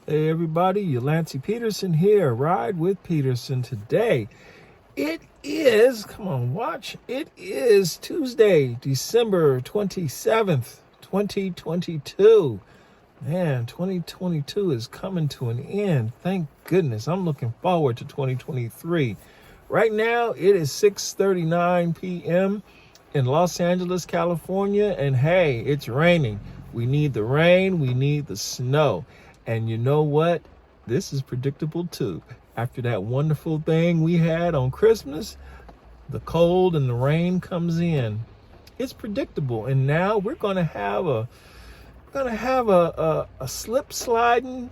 Hey everybody, Yalancy Peterson here, Ride with Peterson. Today, it is, come on, watch, it is Tuesday, December 27th, 2022. Man, 2022 is coming to an end. Thank goodness. I'm looking forward to 2023. Right now, it is 6:39 p.m. in Los Angeles, California, and hey, it's raining. We need the rain, we need the snow. And you know what? This is predictable too. After that wonderful thing we had on Christmas, the cold and the rain comes in. It's predictable. And now we're gonna have a slip sliding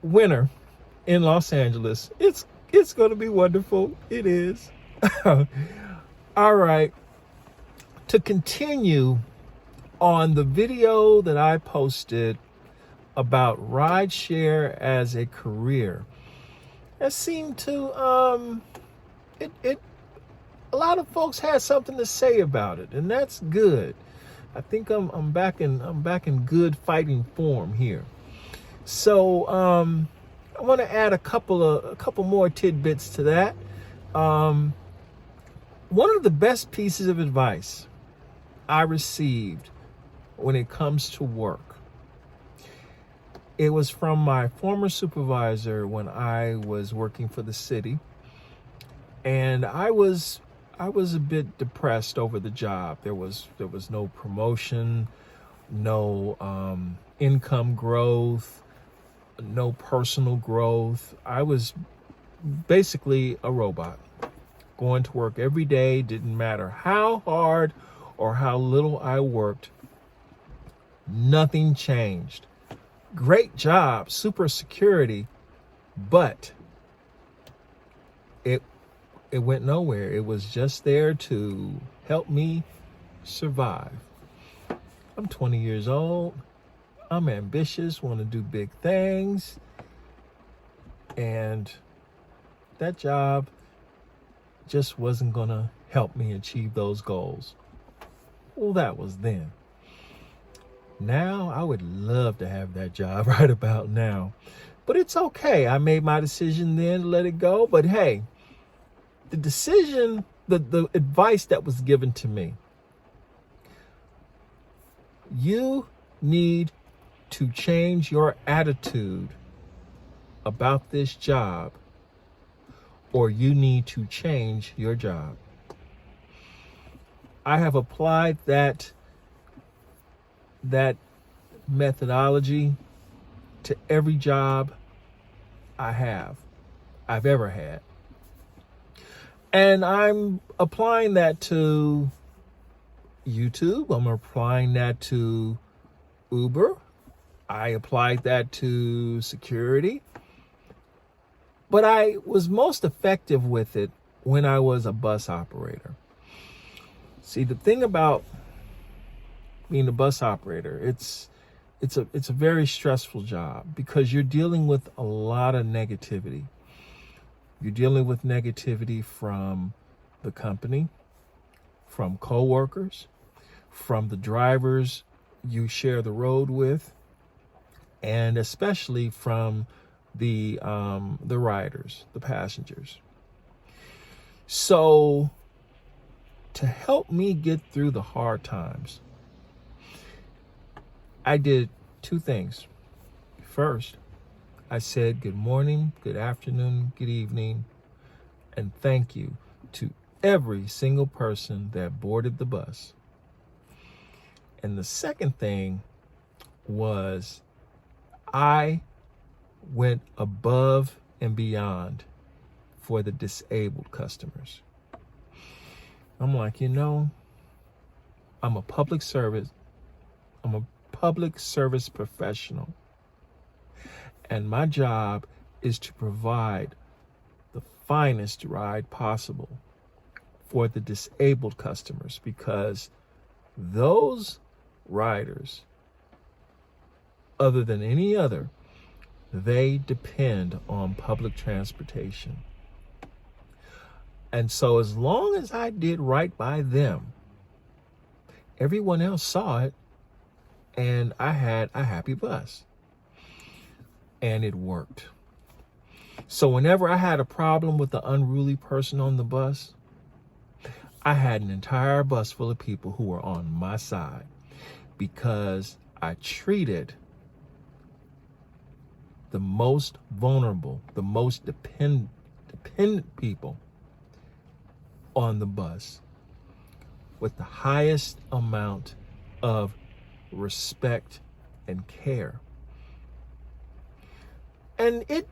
winter in Los Angeles. It's gonna be wonderful. It is. All right. To continue on the video that I posted about rideshare as a career, it seemed to a lot of folks had something to say about it, and that's good. I think I'm back in good fighting form here. So I want to add a couple more tidbits to that. One of the best pieces of advice I received when it comes to work, it was from my former supervisor when I was working for the city, and I was a bit depressed over the job. There was no promotion, no income growth, no personal growth. I was basically a robot, going to work every day. Didn't matter how hard or how little I worked, nothing changed. Great job, super security, but it went nowhere. It was just there to help me survive. I'm 20 years old. I'm ambitious, want to do big things. And that job just wasn't going to help me achieve those goals. Well, that was then. Now, I would love to have that job right about now. But it's okay. I made my decision then to let it go. But hey, the decision, the advice that was given to me, you need to change your attitude about this job, or you need to change your job. I have applied that methodology to every job I've ever had. And I'm applying that to YouTube. I'm applying that to Uber. I applied that to security. But I was most effective with it when I was a bus operator. See, the thing about being a bus operator, it's a very stressful job because you're dealing with a lot of negativity. You're dealing with negativity from the company, from coworkers, from the drivers you share the road with, and especially from the riders, the passengers. So to help me get through the hard times, I did two things. First, I said good morning, good afternoon, good evening, and thank you to every single person that boarded the bus. And the second thing was I went above and beyond for the disabled customers. I'm like, I'm a public service professional. And my job is to provide the finest ride possible for the disabled customers, because those riders, other than any other, they depend on public transportation. And so as long as I did right by them, everyone else saw it, and I had a happy bus. and it worked. So whenever I had a problem with the unruly person on the bus, I had an entire bus full of people who were on my side because I treated the most vulnerable, the most dependent people on the bus with the highest amount of respect and care. And it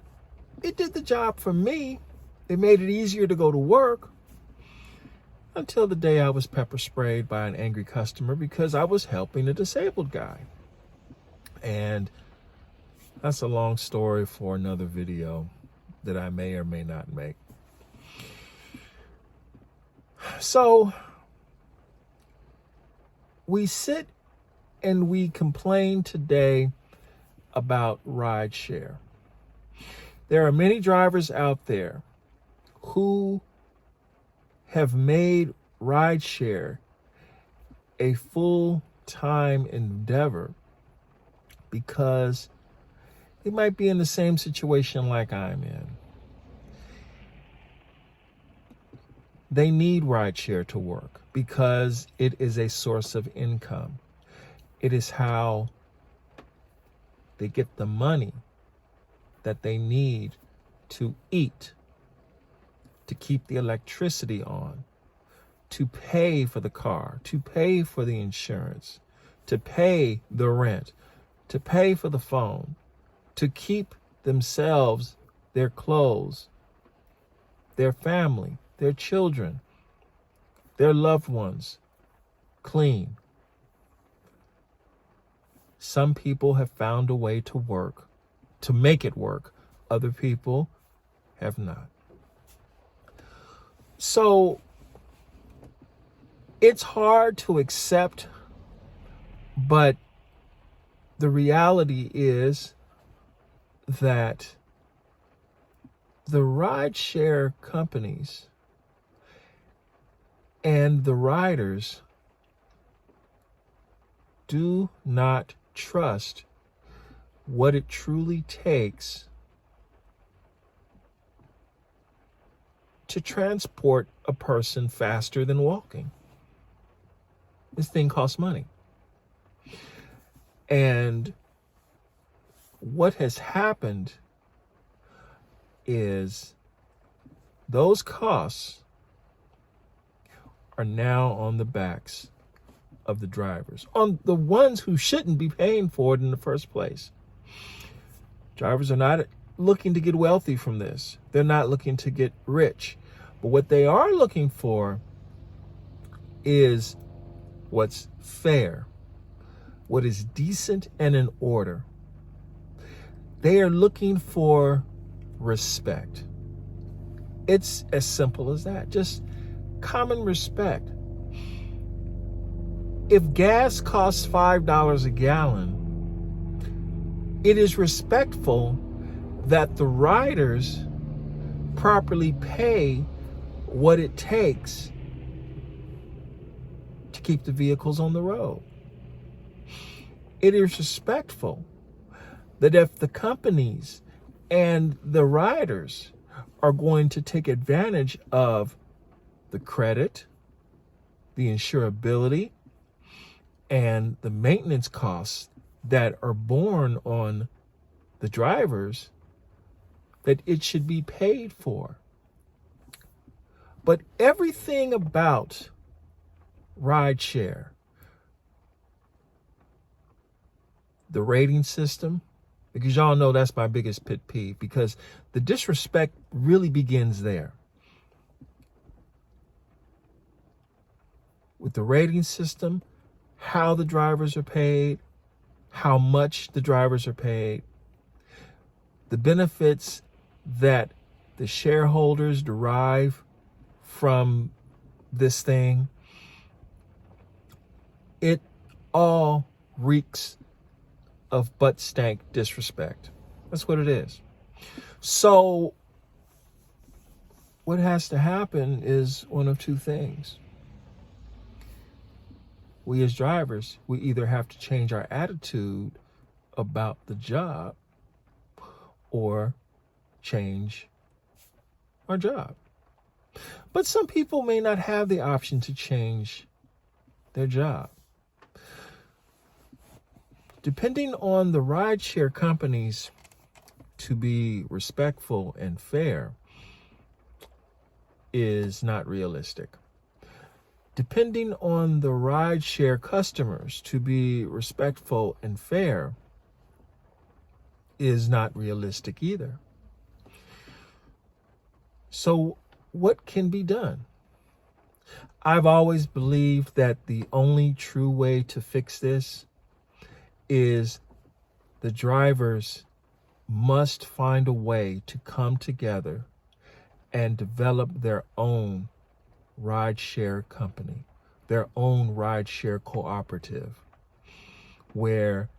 did the job for me. It made it easier to go to work until the day I was pepper sprayed by an angry customer because I was helping a disabled guy. And that's a long story for another video that I may or may not make. So we sit and we complain today about rideshare. There are many drivers out there who have made rideshare a full-time endeavor because they might be in the same situation like I'm in. They need rideshare to work because it is a source of income. It is how they get the money that they need to eat, to keep the electricity on, to pay for the car, to pay for the insurance, to pay the rent, to pay for the phone, to keep themselves, their clothes, their family, their children, their loved ones clean. Some people have found a way to work, to make it work. Other people have not. So it's hard to accept, but the reality is that the rideshare companies and the riders do not trust what it truly takes to transport a person faster than walking. This thing costs money. And what has happened is those costs are now on the backs of the drivers, on the ones who shouldn't be paying for it in the first place. Drivers are not looking to get wealthy from this. They're not looking to get rich. But what they are looking for is what's fair, what is decent and in order. They are looking for respect. It's as simple as that. Just common respect. If gas costs $5 a gallon, it is respectful that the riders properly pay what it takes to keep the vehicles on the road. It is respectful that if the companies and the riders are going to take advantage of the credit, the insurability, and the maintenance costs that are borne on the drivers, that it should be paid for. But everything about rideshare, the rating system, because y'all know that's my biggest pet peeve, because the disrespect really begins there. With the rating system, how the drivers are paid, how much the drivers are paid, the benefits that the shareholders derive from this thing, it all reeks of butt stank disrespect. That's what it is. So what has to happen is one of two things. We as drivers, we either have to change our attitude about the job, or change our job. But some people may not have the option to change their job. Depending on the rideshare companies to be respectful and fair is not realistic. Depending on the rideshare customers to be respectful and fair is not realistic either. So what can be done? I've always believed that the only true way to fix this is the drivers must find a way to come together and develop their own rideshare company, their own rideshare cooperative, where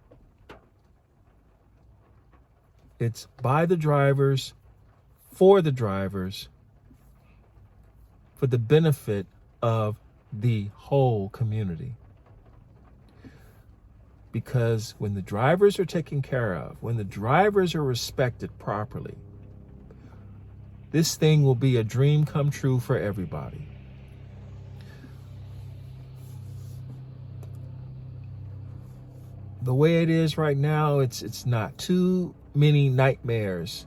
it's by the drivers, for the drivers, for the benefit of the whole community. Because when the drivers are taken care of, when the drivers are respected properly, this thing will be a dream come true for everybody. The way it is right now, it's not. Too many nightmares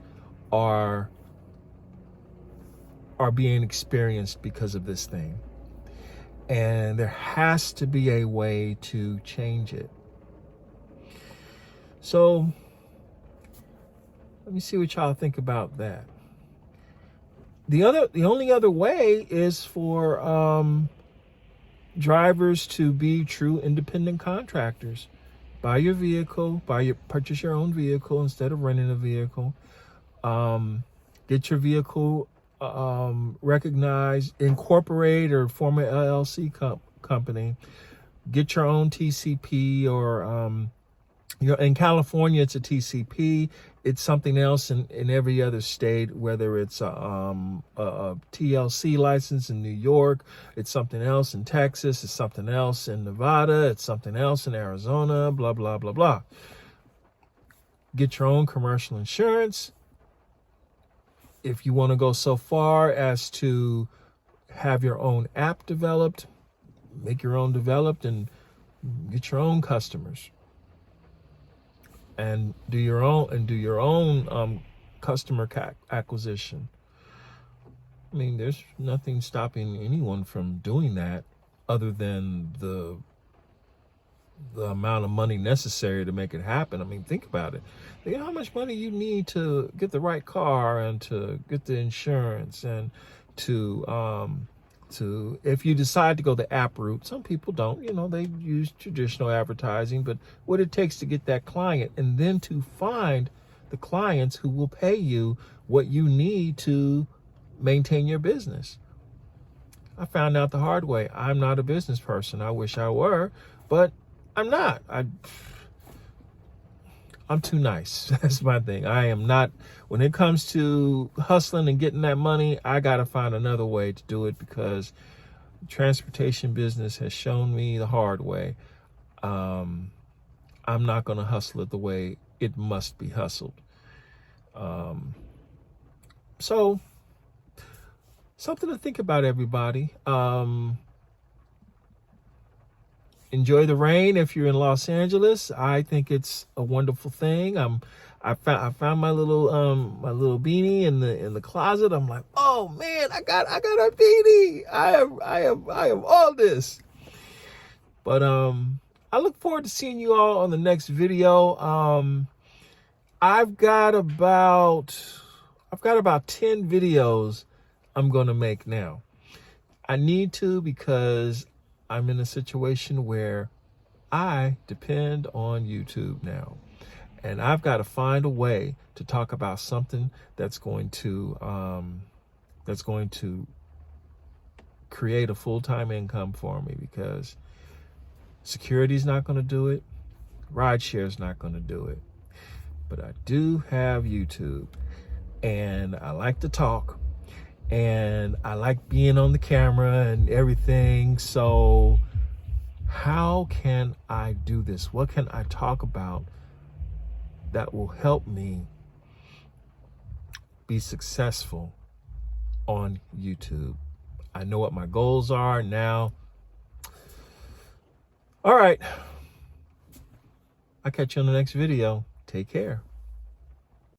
are being experienced because of this thing. And there has to be a way to change it. So let me see what y'all think about that. The only other way is for drivers to be true independent contractors. Buy your vehicle, purchase your own vehicle instead of renting a vehicle. Get your vehicle recognized, incorporate or form an LLC company. Get your own TCP or in California, it's a TCP. It's something else in every other state, whether it's a TLC license in New York, it's something else in Texas, it's something else in Nevada, it's something else in Arizona, blah, blah, blah, blah. Get your own commercial insurance. If you want to go so far as to have your own app developed, make your own developed and get your own customers. And do your own customer acquisition. I mean, there's nothing stopping anyone from doing that other than the amount of money necessary to make it happen. I mean, think about it. Think how much money you need to get the right car and to get the insurance and to if you decide to go the app route. Some people don't, they use traditional advertising, but what it takes to get that client and then to find the clients who will pay you what you need to maintain your business. I found out the hard way. I'm not a business person. I wish I were, but I'm not. I'm too nice. That's my thing. I am not. When it comes to hustling and getting that money, I got to find another way to do it because the transportation business has shown me the hard way. I'm not going to hustle it the way it must be hustled. So something to think about, everybody. Enjoy the rain if you're in Los Angeles. I think it's a wonderful thing. I found my little beanie in the closet. I'm like, oh man, I got a beanie. I have all this. But I look forward to seeing you all on the next video. I've got about 10 videos I'm gonna make now. I need to because I'm in a situation where I depend on YouTube now. And I've got to find a way to talk about something that's going to create a full-time income for me, because security's not going to do it. Rideshare's not going to do it. But I do have YouTube, and I like to talk, and I like being on the camera and everything. So how can I do this? What can I talk about that will help me be successful on YouTube. I know what my goals are now. All right. I'll catch you on the next video. Take care.